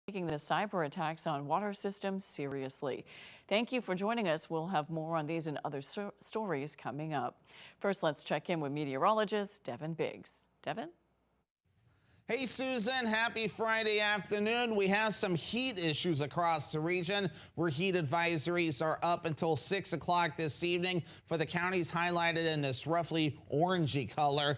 Taking the cyber attacks on water systems seriously. Thank you for joining us. We'll have more on these and other stories coming up. First, let's check in with meteorologist Devin Biggs. Devin? Hey Susan, happy Friday afternoon. We have some heat issues across the region where heat advisories are up until 6 o'clock this evening for the counties highlighted in this roughly orangey color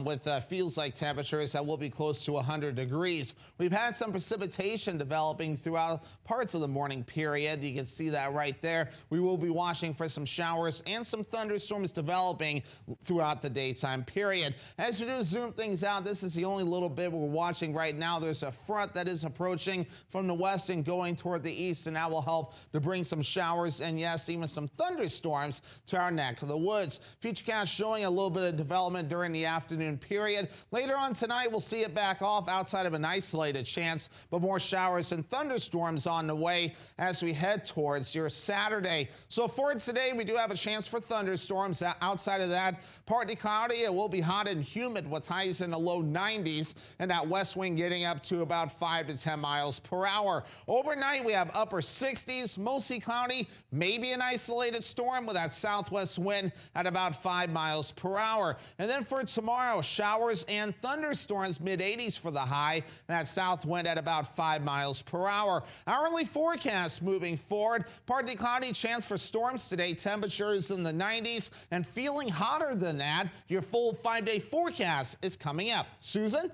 with feels like temperatures that will be close to 100 degrees. We've had some precipitation developing throughout parts of the morning period. You can see that right there. We will be watching for some showers and some thunderstorms developing throughout the daytime period. As we do zoom things out, this is the only little bit we're watching right now. There's a front that is approaching from the west and going toward the east, and that will help to bring some showers and yes, even some thunderstorms to our neck of the woods. Futurecast showing a little bit of development during the afternoon period. Later on tonight, we'll see it back off outside of an isolated chance, but more showers and thunderstorms on the way as we head towards your Saturday. So for today, we do have a chance for thunderstorms. Outside of that, partly cloudy. It will be hot and humid with highs in the low 90s. And that west wind getting up to about 5 to 10 miles per hour. Overnight, we have upper 60s, mostly cloudy, maybe an isolated storm with that southwest wind at about 5 miles per hour. And then for tomorrow, showers and thunderstorms, mid-80s for the high, that south wind at about 5 miles per hour. Hourly forecast moving forward, partly cloudy, chance for storms today, temperatures in the 90s and feeling hotter than that. Your full 5-day forecast is coming up. Susan?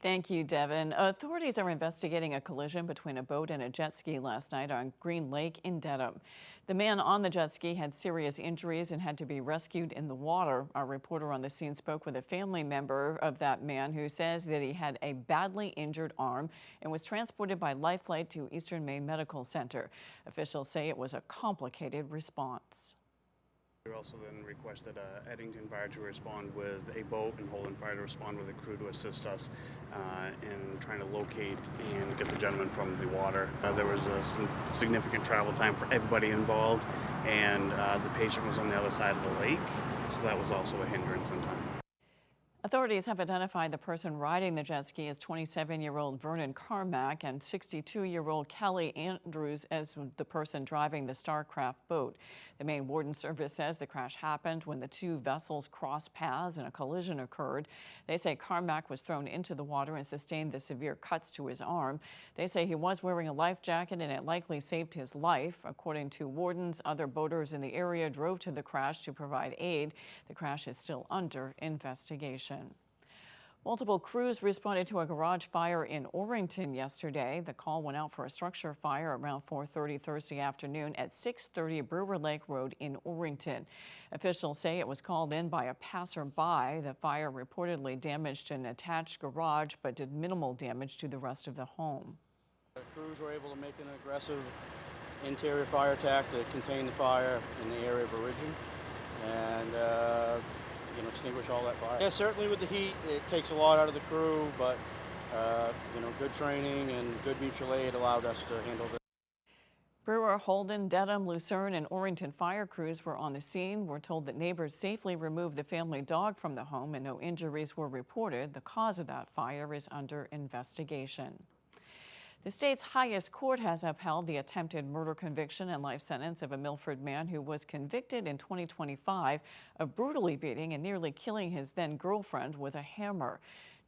Thank you, Devin. Authorities are investigating a collision between a boat and a jet ski last night on Green Lake in Dedham. The man on the jet ski had serious injuries and had to be rescued in the water. Our reporter on the scene spoke with a family member of that man who says that he had a badly injured arm and was transported by life flight to Eastern Maine Medical Center. Officials say it was a complicated response. We also then requested Eddington Fire to respond with a boat and Holden Fire to respond with a crew to assist us in trying to locate and get the gentleman from the water. There was some significant travel time for everybody involved, and the patient was on the other side of the lake, so that was also a hindrance in time. Authorities have identified the person riding the jet ski as 27-year-old Vernon Carmack and 62-year-old Kelly Andrews as the person driving the Starcraft boat. The Maine Warden Service says the crash happened when the two vessels crossed paths and a collision occurred. They say Carmack was thrown into the water and sustained the severe cuts to his arm. They say he was wearing a life jacket and it likely saved his life. According to wardens, other boaters in the area drove to the crash to provide aid. The crash is still under investigation. Multiple crews responded to a garage fire in Orrington yesterday. The call went out for a structure fire around 4:30 Thursday afternoon at 630 Brewer Lake Road in Orrington. Officials say it was called in by a passerby. The fire reportedly damaged an attached garage but did minimal damage to the rest of the home. The crews were able to make an aggressive interior fire attack to contain the fire in the area of origin and extinguish all that fire. Yeah, certainly with the heat, it takes a lot out of the crew, but good training and good mutual aid allowed us to handle this. Brewer, Holden, Dedham, Lucerne, and Orrington fire crews were on the scene. We're told that neighbors safely removed the family dog from the home and no injuries were reported. The cause of that fire is under investigation. The state's highest court has upheld the attempted murder conviction and life sentence of a Milford man who was convicted in 2025 of brutally beating and nearly killing his then-girlfriend with a hammer.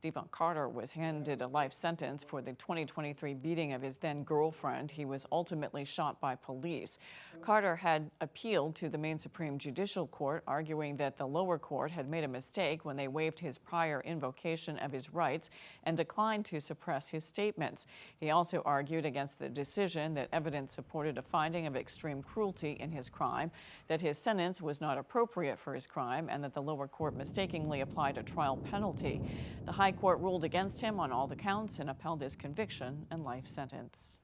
Devon Carter was handed a life sentence for the 2023 beating of his then-girlfriend. He was ultimately shot by police. Carter had appealed to the Maine Supreme Judicial Court, arguing that the lower court had made a mistake when they waived his prior invocation of his rights and declined to suppress his statements. He also argued against the decision that evidence supported a finding of extreme cruelty in his crime, that his sentence was not appropriate for his crime, and that the lower court mistakenly applied a trial penalty. The High Court ruled against him on all the counts and upheld his conviction and life sentence.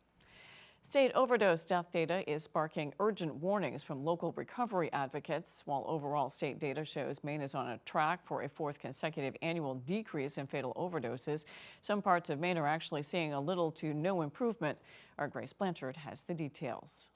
State overdose death data is sparking urgent warnings from local recovery advocates. While overall state data shows Maine is on a track for a fourth consecutive annual decrease in fatal overdoses, some parts of Maine are actually seeing a little to no improvement. Our Grace Blanchard has the details.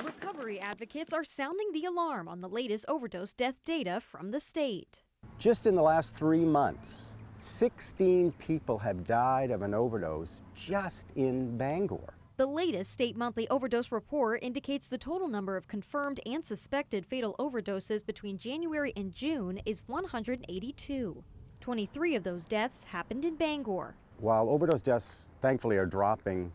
Recovery advocates are sounding the alarm on the latest overdose death data from the state. Just in the last 3 months, 16 people have died of an overdose just in Bangor. The latest state monthly overdose report indicates the total number of confirmed and suspected fatal overdoses between January and June is 182. 23 of those deaths happened in Bangor. While overdose deaths, thankfully, are dropping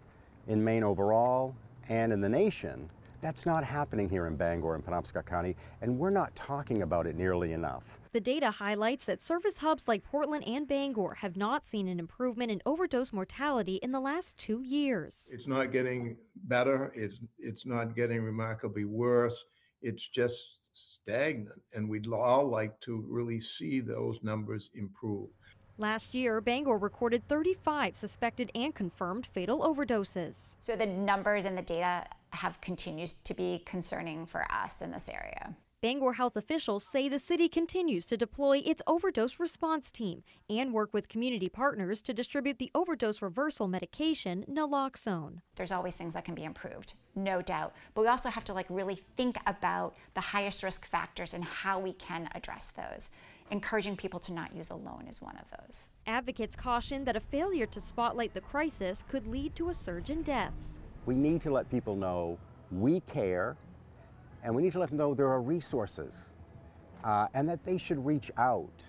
in Maine overall and in the nation, that's not happening here in Bangor and Penobscot County, and we're not talking about it nearly enough. The data highlights that service hubs like Portland and Bangor have not seen an improvement in overdose mortality in the last 2 years. It's not getting better. It's not getting remarkably worse. It's just stagnant, and we'd all like to really see those numbers improve. Last year, Bangor recorded 35 suspected and confirmed fatal overdoses. So the numbers and the data have continued to be concerning for us in this area. Bangor health officials say the city continues to deploy its overdose response team and work with community partners to distribute the overdose reversal medication naloxone. There's always things that can be improved, no doubt, but we also have to really think about the highest risk factors and how we can address those. Encouraging people to not use alone is one of those. Advocates caution that a failure to spotlight the crisis could lead to a surge in deaths. We need to let people know we care, and we need to let them know there are resources and that they should reach out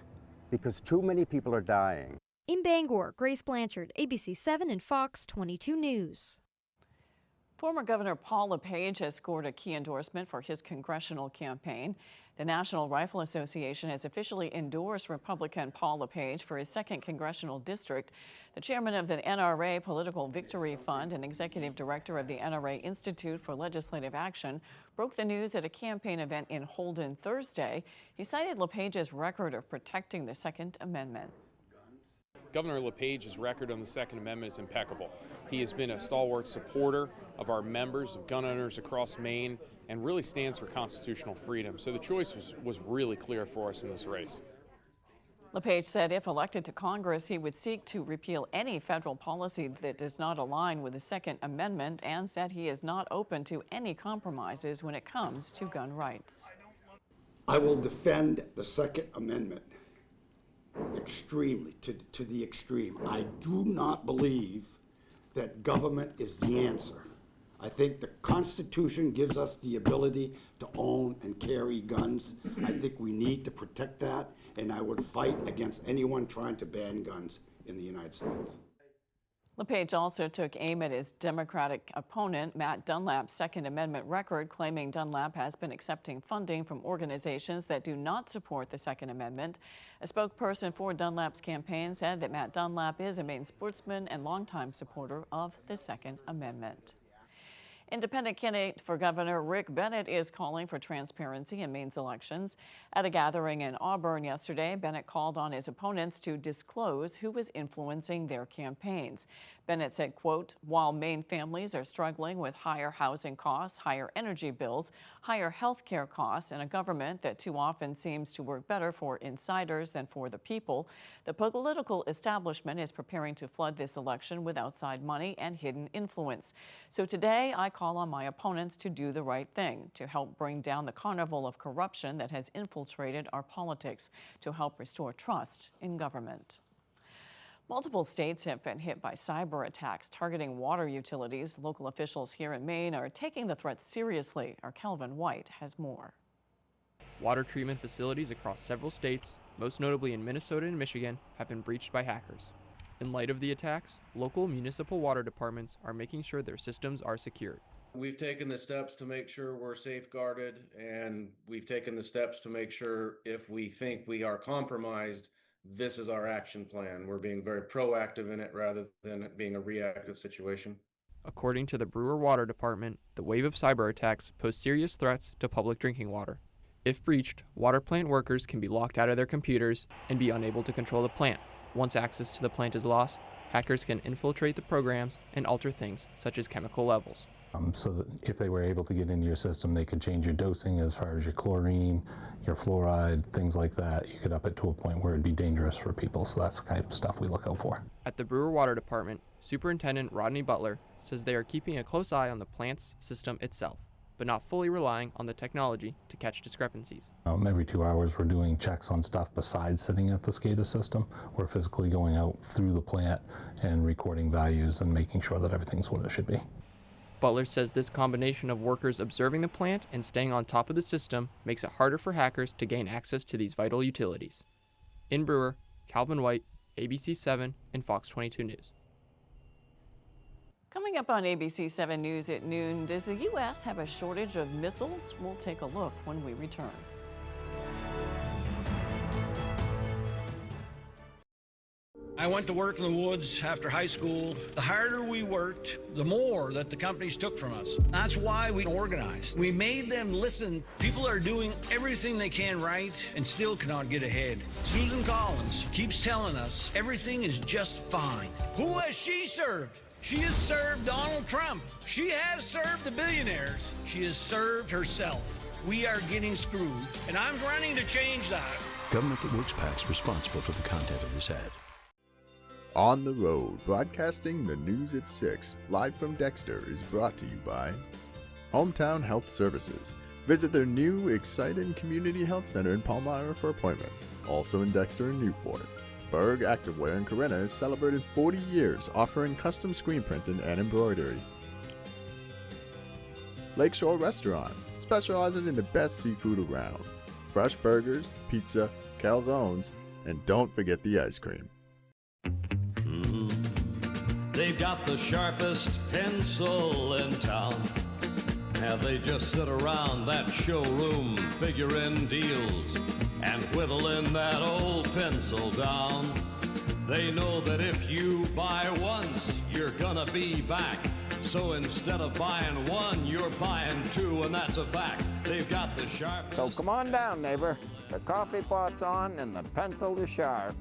because too many people are dying. In Bangor, Grace Blanchard, ABC 7 and Fox 22 News. Former Governor Paul LePage has scored a key endorsement for his congressional campaign. The National Rifle Association has officially endorsed Republican Paul LePage for his 2nd congressional district. The chairman of the NRA Political Victory Fund and executive director of the NRA Institute for Legislative Action broke the news at a campaign event in Holden Thursday. He cited LePage's record of protecting the Second Amendment. Governor LePage's record on the Second Amendment is impeccable. He has been a stalwart supporter of our members, of gun owners across Maine, and really stands for constitutional freedom. So the choice was really clear for us in this race. LePage said if elected to Congress, he would seek to repeal any federal policy that does not align with the Second Amendment, and said he is not open to any compromises when it comes to gun rights. I will defend the Second Amendment extremely, to the extreme. I do not believe that government is the answer. I think the Constitution gives us the ability to own and carry guns. I think we need to protect that, and I would fight against anyone trying to ban guns in the United States. LePage also took aim at his Democratic opponent, Matt Dunlap's Second Amendment record, claiming Dunlap has been accepting funding from organizations that do not support the Second Amendment. A spokesperson for Dunlap's campaign said that Matt Dunlap is a Maine sportsman and longtime supporter of the Second Amendment. Independent candidate for governor Rick Bennett is calling for transparency in Maine's elections. At a gathering in Auburn yesterday, Bennett called on his opponents to disclose who was influencing their campaigns. Bennett said, quote, while Maine families are struggling with higher housing costs, higher energy bills, higher health care costs, and a government that too often seems to work better for insiders than for the people, the political establishment is preparing to flood this election with outside money and hidden influence. So today, I call on my opponents to do the right thing, to help bring down the carnival of corruption that has infiltrated our politics, to help restore trust in government. Multiple states have been hit by cyber attacks targeting water utilities. Local officials here in Maine are taking the threat seriously. Our Kelvin White has more. Water treatment facilities across several states, most notably in Minnesota and Michigan, have been breached by hackers. In light of the attacks, local municipal water departments are making sure their systems are secured. We've taken the steps to make sure we're safeguarded, and we've taken the steps to make sure if we think we are compromised, this is our action plan. We're being very proactive in it rather than it being a reactive situation. According to the Brewer Water Department, the wave of cyber attacks pose serious threats to public drinking water. If breached, water plant workers can be locked out of their computers and be unable to control the plant. Once access to the plant is lost, hackers can infiltrate the programs and alter things such as chemical levels. So that if they were able to get into your system, they could change your dosing as far as your chlorine, your fluoride, things like that. You could up it to a point where it'd be dangerous for people. So that's the kind of stuff we look out for. At the Brewer Water Department, Superintendent Rodney Butler says they are keeping a close eye on the plant's system itself. but not fully relying on the technology to catch discrepancies. Every 2 hours we're doing checks on stuff besides sitting at the SCADA system. We're physically going out through the plant and recording values and making sure that everything's what it should be. Butler says this combination of workers observing the plant and staying on top of the system makes it harder for hackers to gain access to these vital utilities. In Brewer, Calvin White, ABC 7 and Fox 22 News. Coming up on ABC 7 News at noon, does the U.S. have a shortage of missiles? We'll take a look when we return. I went to work in the woods after high school. The harder we worked, the more that the companies took from us. That's why we organized. We made them listen. People are doing everything they can right and still cannot get ahead. Susan Collins keeps telling us everything is just fine. Who has she served? She has served Donald Trump. She has served the billionaires. She has served herself. We are getting screwed, and I'm running to change that. Government that works PAC's responsible for the content of this ad. On the Road, broadcasting the news at 6, live from Dexter, is brought to you by Hometown Health Services. Visit their new, exciting community health center in Palmyra for appointments. Also in Dexter and Newport. Berg Activewear in Corinna has celebrated 40 years, offering custom screen printing and embroidery. Lakeshore Restaurant, specializing in the best seafood around. Fresh burgers, pizza, calzones, and don't forget the ice cream. They've got the sharpest pencil in town. Have they just sit around that showroom figuring deals and whittling that old pencil down? They know that if you buy once, you're gonna be back. So instead of buying one, you're buying two, and that's a fact. They've got the sharpest. So come on down, neighbor. The coffee pot's on and the pencil is sharp.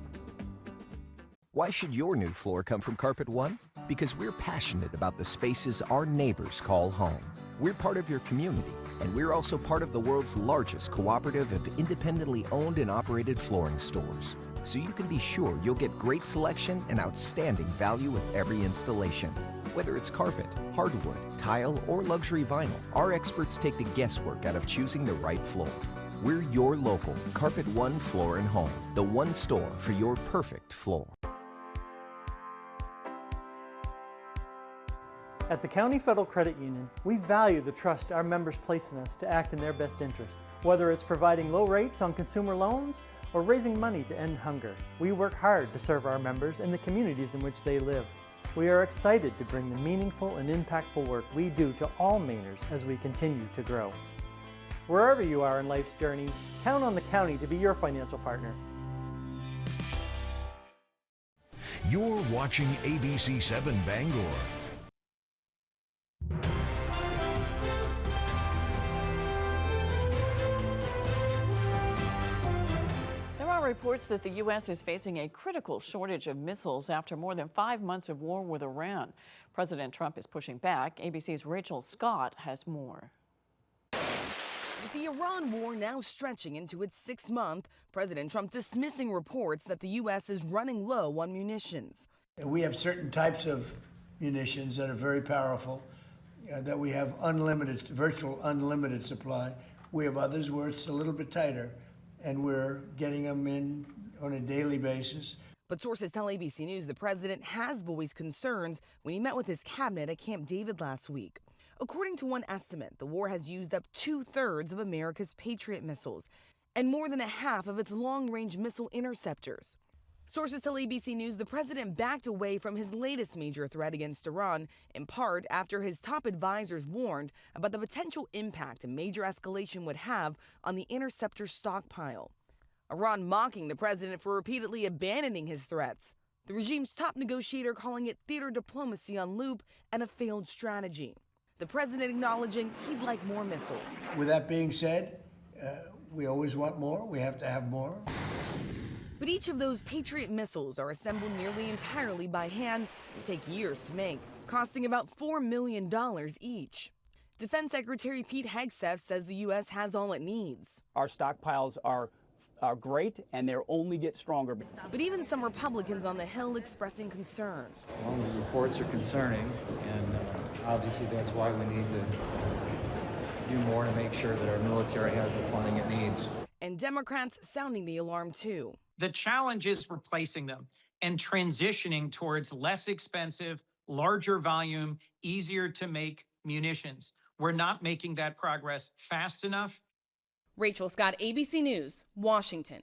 Why should your new floor come from Carpet One? Because we're passionate about the spaces our neighbors call home. We're part of your community, and we're also part of the world's largest cooperative of independently owned and operated flooring stores. So you can be sure you'll get great selection and outstanding value with every installation. Whether it's carpet, hardwood, tile, or luxury vinyl, our experts take the guesswork out of choosing the right floor. We're your local Carpet One Floor and Home, the one store for your perfect floor. At the County Federal Credit Union, we value the trust our members place in us to act in their best interest. Whether it's providing low rates on consumer loans or raising money to end hunger, we work hard to serve our members and the communities in which they live. We are excited to bring the meaningful and impactful work we do to all Mainers as we continue to grow. Wherever you are in life's journey, count on the county to be your financial partner. You're watching ABC 7 Bangor. There are reports that the U.S. is facing a critical shortage of missiles after more than 5 months of war with Iran. President Trump is pushing back. ABC's Rachel Scott has more. With the Iran war now stretching into its 6th month, President Trump dismissing reports that the U.S. is running low on munitions. We have certain types of munitions that are very powerful, that we have unlimited, virtual unlimited supply. We have others where it's a little bit tighter, and we're getting them in on a daily basis. But sources tell ABC News the president has voiced concerns when he met with his cabinet at Camp David last week. According to one estimate, the war has used up 2/3 of America's Patriot missiles and more than a half of its long-range missile interceptors. Sources tell ABC News the president backed away from his latest major threat against Iran, in part after his top advisors warned about the potential impact a major escalation would have on the interceptor stockpile. Iran mocking the president for repeatedly abandoning his threats. The regime's top negotiator calling it theater diplomacy on loop and a failed strategy. The president acknowledging he'd like more missiles. With that being said, we always want more. We have to have more. But each of those Patriot missiles are assembled nearly entirely by hand and take years to make, costing about $4 million each. Defense Secretary Pete Hegseth says the U.S. has all it needs. Our stockpiles are great, and they'll only get stronger. But even some Republicans on the Hill expressing concern. Well, the reports are concerning, and obviously that's why we need to do more to make sure that our military has the funding it needs. And Democrats sounding the alarm too. The challenge is replacing them and transitioning towards less expensive, larger volume, easier to make munitions. We're not making that progress fast enough. Rachel Scott, ABC News, Washington.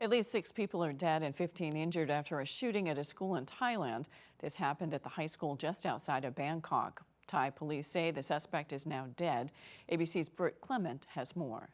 At least 6 people are dead and 15 injured after a shooting at a school in Thailand. This happened at the high school just outside of Bangkok. Thai police say the suspect is now dead. ABC's Britt Clement has more.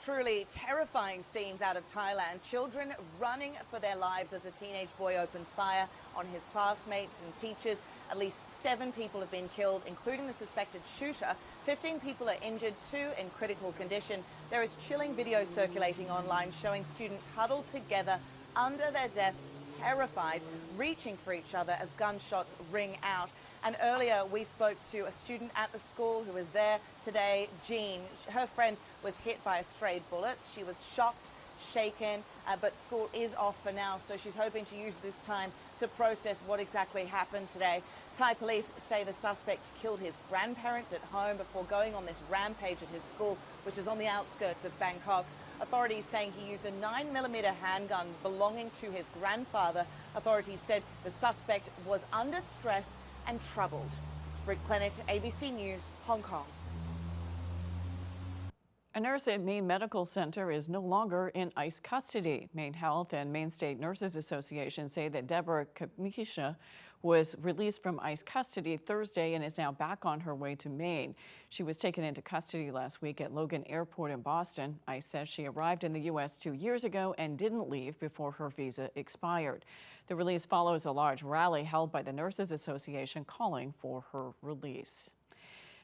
Truly terrifying scenes out of Thailand. Children running for their lives as a teenage boy opens fire on his classmates and teachers. At least 7 people have been killed, including the suspected shooter. 15 people are injured, 2 in critical condition. There is chilling video circulating online showing students huddled together under their desks, terrified, reaching for each other as gunshots ring out. And earlier we spoke to a student at the school who was there today, Jean. Her friend was hit by a stray bullet. She was shocked, shaken, but school is off for now, so she's hoping to use this time to process what exactly happened today. Thai police say the suspect killed his grandparents at home before going on this rampage at his school, which is on the outskirts of Bangkok. Authorities saying he used a 9mm handgun belonging to his grandfather. Authorities said the suspect was under stress and troubled. Britt Clement, ABC News, Hong Kong. A nurse at Maine Medical Center is no longer in ICE custody. Maine Health and Maine State Nurses Association say that Deborah Kamisha was released from ICE custody Thursday and is now back on her way to Maine. She was taken into custody last week at Logan Airport in Boston. ICE says she arrived in the U.S. 2 years ago and didn't leave before her visa expired. The release follows a large rally held by the Nurses Association calling for her release.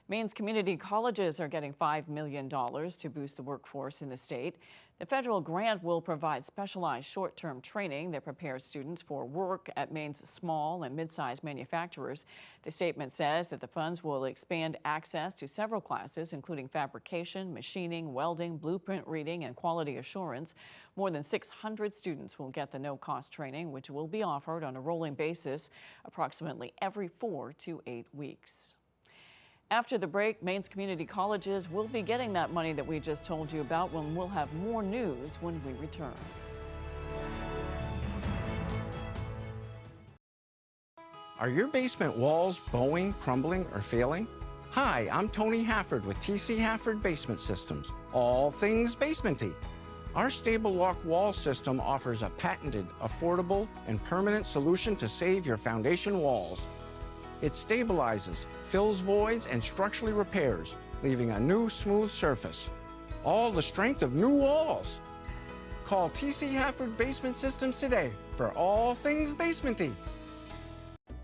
Maine's community colleges are getting $5 million to boost the workforce in the state. The federal grant will provide specialized short-term training that prepares students for work at Maine's small and mid-sized manufacturers. The statement says that the funds will expand access to several classes, including fabrication, machining, welding, blueprint reading, and quality assurance. More than 600 students will get the no-cost training, which will be offered on a rolling basis, approximately every 4 to 8 weeks. After the break, Maine's community colleges will be getting that money that we just told you about when we'll have more news when we return. Are your basement walls bowing, crumbling, or failing? Hi, I'm Tony Hafford with TC Hafford Basement Systems, all things basementy. Our Stable Lock wall system offers a patented, affordable, and permanent solution to save your foundation walls. It stabilizes, fills voids, and structurally repairs, leaving a new smooth surface. All the strength of new walls. Call TC Hafford Basement Systems today for all things basementy.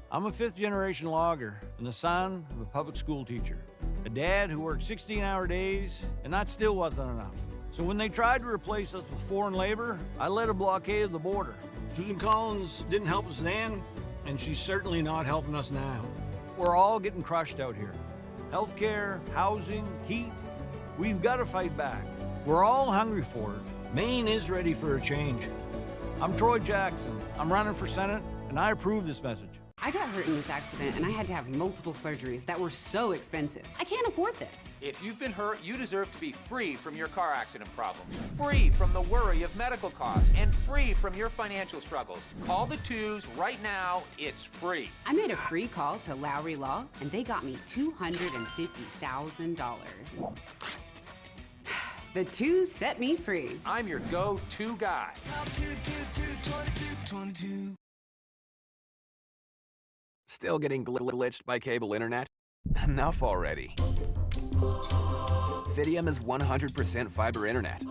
I'm a 5th-generation logger and the son of a public school teacher. A dad who worked 16-hour days, and that still wasn't enough. So when they tried to replace us with foreign labor, I led a blockade of the border. Susan Collins didn't help us then, and she's certainly not helping us now. We're all getting crushed out here. Healthcare, housing, heat. We've got to fight back. We're all hungry for it. Maine is ready for a change. I'm Troy Jackson. I'm running for Senate, and I approve this message. I got hurt in this accident and I had to have multiple surgeries that were so expensive. I can't afford this. If you've been hurt, you deserve to be free from your car accident problem, free from the worry of medical costs, and free from your financial struggles. Call the Twos right now. It's free. I made a free call to Lowry Law and they got me $250,000. The Twos set me free. I'm your go-to guy. Still getting glitched by cable internet? Enough already. Fidium is 100% fiber internet.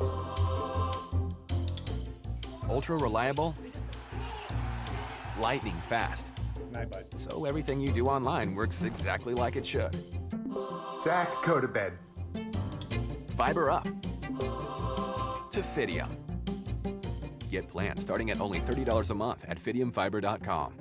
Ultra reliable, lightning fast. So everything you do online works exactly like it should. Zach, go to bed. Fiber up to Fidium. Get plans starting at only $30 a month at fidiumfiber.com.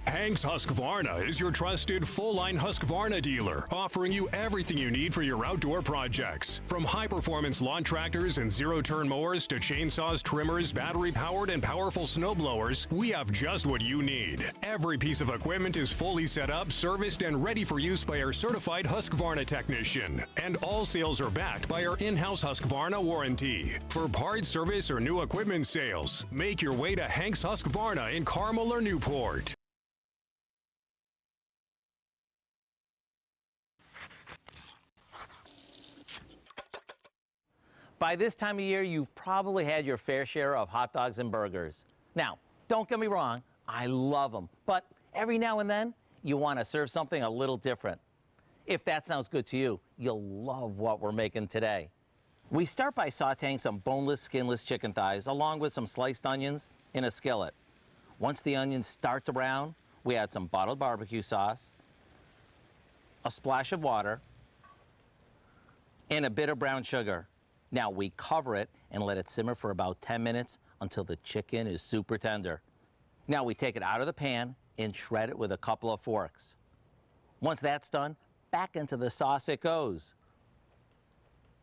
Hank's Husqvarna is your trusted full-line Husqvarna dealer, offering you everything you need for your outdoor projects. From high-performance lawn tractors and zero-turn mowers to chainsaws, trimmers, battery-powered and powerful snowblowers, we have just what you need. Every piece of equipment is fully set up, serviced, and ready for use by our certified Husqvarna technician. And all sales are backed by our in-house Husqvarna warranty. For parts, service, or new equipment sales, make your way to Hank's Husqvarna in Carmel or Newport. By this time of year, you've probably had your fair share of hot dogs and burgers. Now, don't get me wrong, I love them, but every now and then, you want to serve something a little different. If that sounds good to you, you'll love what we're making today. We start by sauteing some boneless, skinless chicken thighs along with some sliced onions in a skillet. Once the onions start to brown, we add some bottled barbecue sauce, a splash of water, and a bit of brown sugar. Now we cover it and let it simmer for about 10 minutes until the chicken is super tender. Now we take it out of the pan and shred it with a couple of forks. Once that's done, back into the sauce it goes.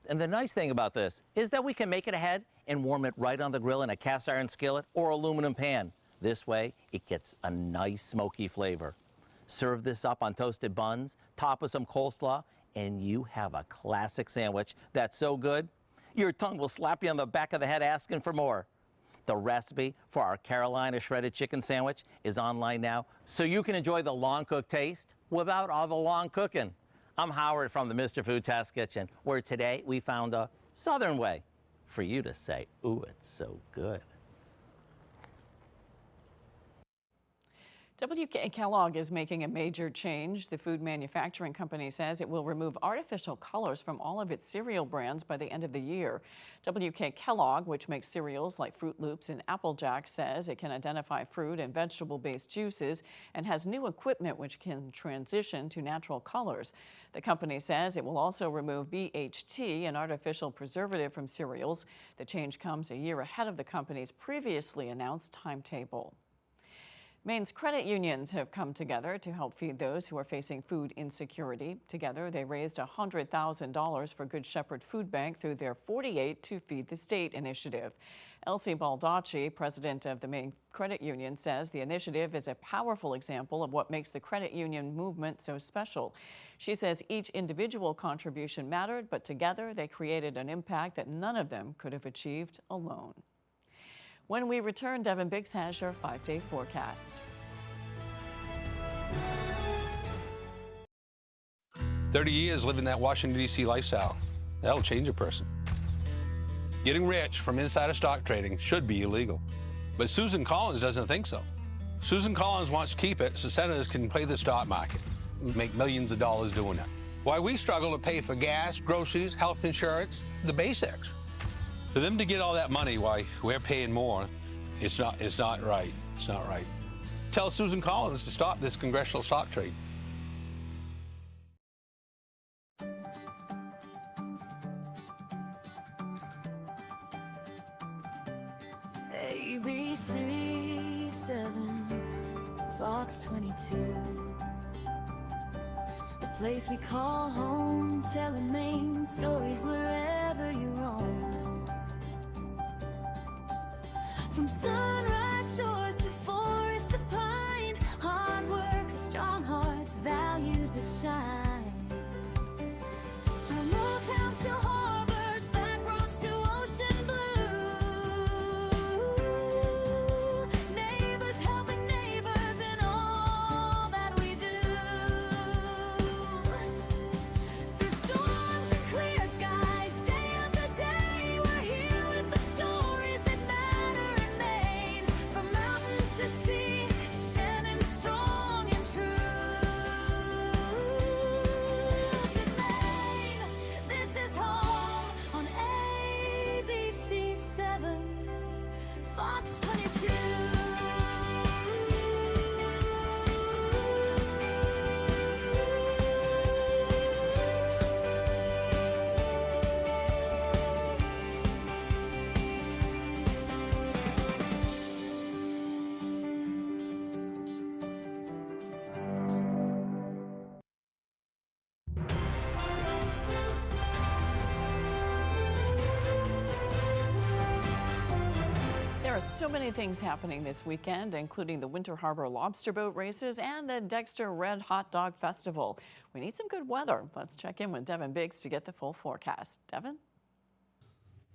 And the nice thing about this is that we can make it ahead and warm it right on the grill in a cast iron skillet or aluminum pan. This way, it gets a nice smoky flavor. Serve this up on toasted buns, top with some coleslaw, and you have a classic sandwich that's so good, your tongue will slap you on the back of the head asking for more. The recipe for our Carolina shredded chicken sandwich is online now, so you can enjoy the long-cooked taste without all the long cooking. I'm Howard from the Mr. Food Test Kitchen, where today we found a southern way for you to say, ooh, it's so good. WK Kellogg is making a major change. The food manufacturing company says it will remove artificial colors from all of its cereal brands by the end of the year. WK Kellogg, which makes cereals like Fruit Loops and Apple Jacks, says it can identify fruit and vegetable-based juices and has new equipment which can transition to natural colors. The company says it will also remove BHT, an artificial preservative, from cereals. The change comes a year ahead of the company's previously announced timetable. Maine's credit unions have come together to help feed those who are facing food insecurity. Together, they raised $100,000 for Good Shepherd Food Bank through their 48 to Feed the State initiative. Elsie Baldacci, president of the Maine Credit Union, says the initiative is a powerful example of what makes the credit union movement so special. She says each individual contribution mattered, but together they created an impact that none of them could have achieved alone. When we return, Devin Biggs has your 5-day forecast. 30 years living that Washington, D.C. lifestyle. That'll change a person. Getting rich from insider stock trading should be illegal. But Susan Collins doesn't think so. Susan Collins wants to keep it so senators can play the stock market, make millions of dollars doing it. Why we struggle to pay for gas, groceries, health insurance, the basics. For them to get all that money while we're paying more, it's not right. It's not right. Tell Susan Collins to stop this congressional stock trade. ABC 7, Fox 22. The place we call home, telling Maine stories wherever you roam. From sunrise shores to forests of pine, hard work, strong hearts, values that shine. From old towns to harbors, back roads to ocean blue. Neighbors helping neighbors in all that we do. Through storms and clear skies, day after day, we're here with the stories that matter in Maine. So many things happening this weekend, including the Winter Harbor Lobster Boat Races and the Dexter Red Hot Dog Festival. We need some good weather. Let's check in with Devin Biggs to get the full forecast. Devin?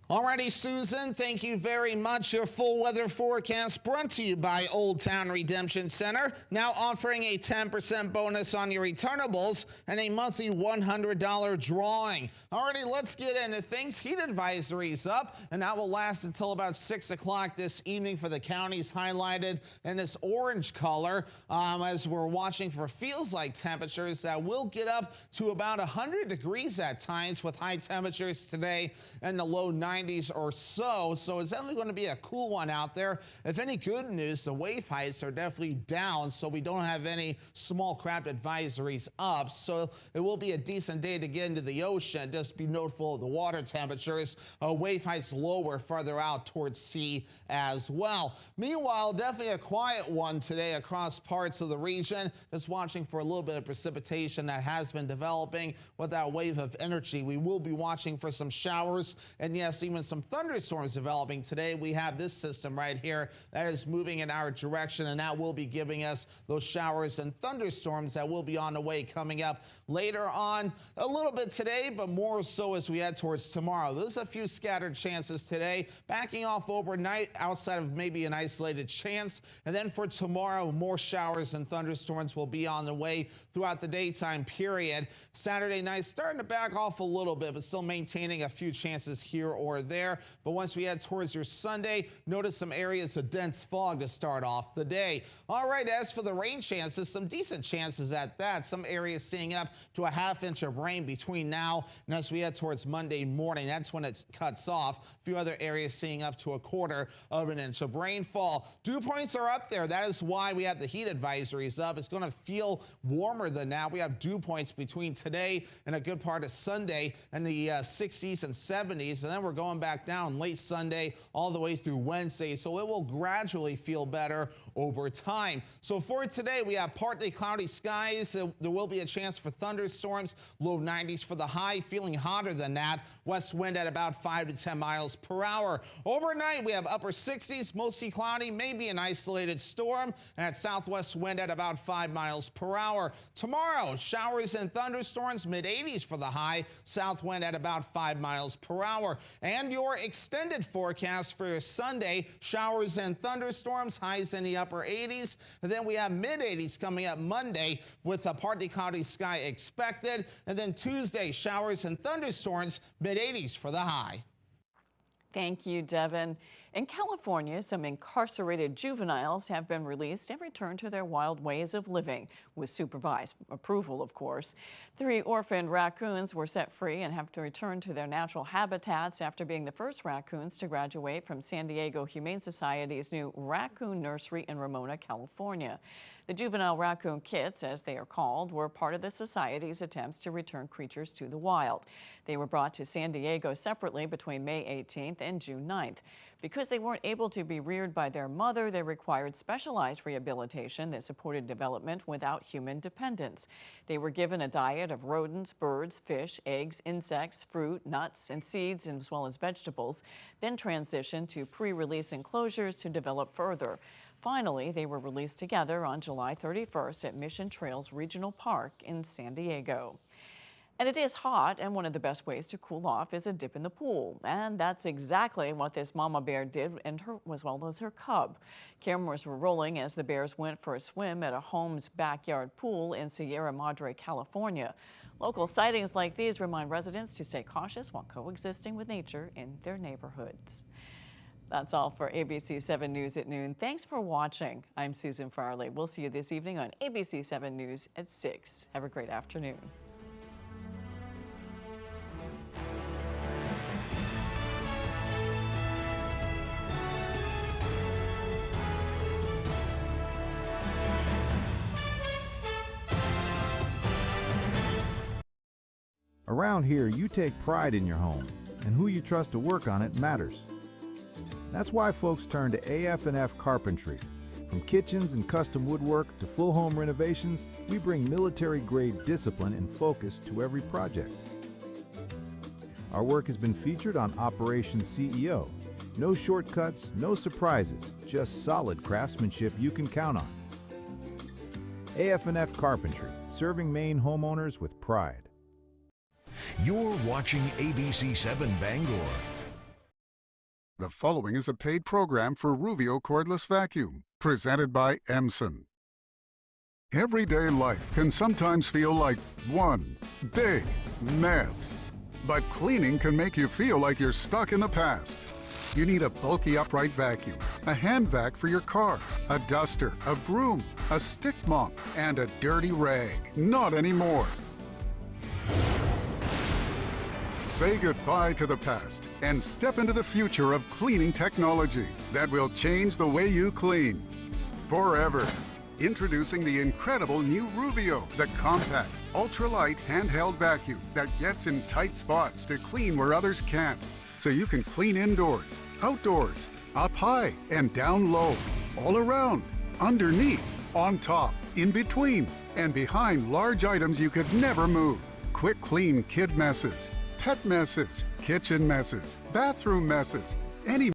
Alrighty, Susan, thank you very much. Your full weather forecast brought to you by Old Town Redemption Center, now offering a 10% bonus on your returnables and a monthly $100 drawing. Alrighty, let's get into things. Heat advisories up, and that will last until about 6 o'clock this evening for the counties highlighted in this orange color, as we're watching for feels-like temperatures that will get up to about 100 degrees at times, with high temperatures today in the low 90s or so. So it's definitely going to be a cool one out there. If any good news, the wave heights are definitely down, so we don't have any small craft advisories up. So it will be a decent day to get into the ocean. Just be noteful of the water temperatures. Wave heights lower further out towards sea as well. Meanwhile, definitely a quiet one today across parts of the region. Just watching for a little bit of precipitation that has been developing with that wave of energy. We will be watching for some showers, and yes, even some thunderstorms developing today. We have this system right here that is moving in our direction, and that will be giving us those showers and thunderstorms that will be on the way coming up later on a little bit today, but more so as we head towards tomorrow. There's a few scattered chances today, backing off overnight outside of maybe an isolated chance. And then for tomorrow, more showers and thunderstorms will be on the way throughout the daytime period. Saturday night starting to back off a little bit, but still maintaining a few chances here or there. But once we head towards your Sunday, notice some areas of dense fog to start off the day. All right, as for the rain chances, some decent chances at that. Some areas seeing up to a ½ inch of rain between now and as we head towards Monday morning. That's when it cuts off. A few other areas seeing up to a ½ of an inch of rainfall. Dew points are up there. That is why we have the heat advisories up. It's going to feel warmer than that. We have dew points between today and a good part of Sunday in the 60s and 70s, and then we're going back down late Sunday all the way through Wednesday, so it will gradually feel better over time. So for today, we have partly cloudy skies. There will be a chance for thunderstorms, low 90s for the high, feeling hotter than that. West wind at about 5 to 10 miles per hour. Overnight, we have upper 60s, mostly cloudy, maybe an isolated storm, and at southwest wind at about 5 miles per hour. Tomorrow, showers and thunderstorms, mid 80s for the high, south wind at about 5 miles per hour. And your extended forecast for your Sunday, showers and thunderstorms, highs in the upper 80s. And then we have mid 80s coming up Monday with a partly cloudy sky expected. And then Tuesday, showers and thunderstorms, mid 80s for the high. Thank you, Devin. In California, some incarcerated juveniles have been released and returned to their wild ways of living, with supervised approval, of course. 3 orphaned raccoons were set free and have to return to their natural habitats after being the first raccoons to graduate from San Diego Humane Society's new raccoon nursery in Ramona, California. The juvenile raccoon kits, as they are called, were part of the society's attempts to return creatures to the wild. They were brought to San Diego separately between May 18th and June 9th. Because they weren't able to be reared by their mother, they required specialized rehabilitation that supported development without human dependence. They were given a diet of rodents, birds, fish, eggs, insects, fruit, nuts, and seeds, as well as vegetables, then transitioned to pre-release enclosures to develop further. Finally, they were released together on July 31st at Mission Trails Regional Park in San Diego. And it is hot, and one of the best ways to cool off is a dip in the pool. And that's exactly what this mama bear did, and as well as her cub. Cameras were rolling as the bears went for a swim at a home's backyard pool in Sierra Madre, California. Local sightings like these remind residents to stay cautious while coexisting with nature in their neighborhoods. That's all for ABC 7 News at noon. Thanks for watching. I'm Susan Farley. We'll see you this evening on ABC 7 News at 6. Have a great afternoon. Around here, you take pride in your home, and who you trust to work on it matters. That's why folks turn to AF&F Carpentry. From kitchens and custom woodwork to full home renovations, we bring military-grade discipline and focus to every project. Our work has been featured on Operation CEO. No shortcuts, no surprises, just solid craftsmanship you can count on. AF&F Carpentry, serving Maine homeowners with pride. You're watching ABC 7 Bangor. The following is a paid program for Ruvio Cordless Vacuum, presented by Emson. Everyday life can sometimes feel like one big mess. But cleaning can make you feel like you're stuck in the past. You need a bulky upright vacuum, a hand vac for your car, a duster, a broom, a stick mop, and a dirty rag. Not anymore. Say goodbye to the past and step into the future of cleaning technology that will change the way you clean forever. Introducing the incredible new Ruvio, the compact, ultralight handheld vacuum that gets in tight spots to clean where others can't. So you can clean indoors, outdoors, up high and down low, all around, underneath, on top, in between, and behind large items you could never move. Quick clean kid messes, pet messes, kitchen messes, bathroom messes, any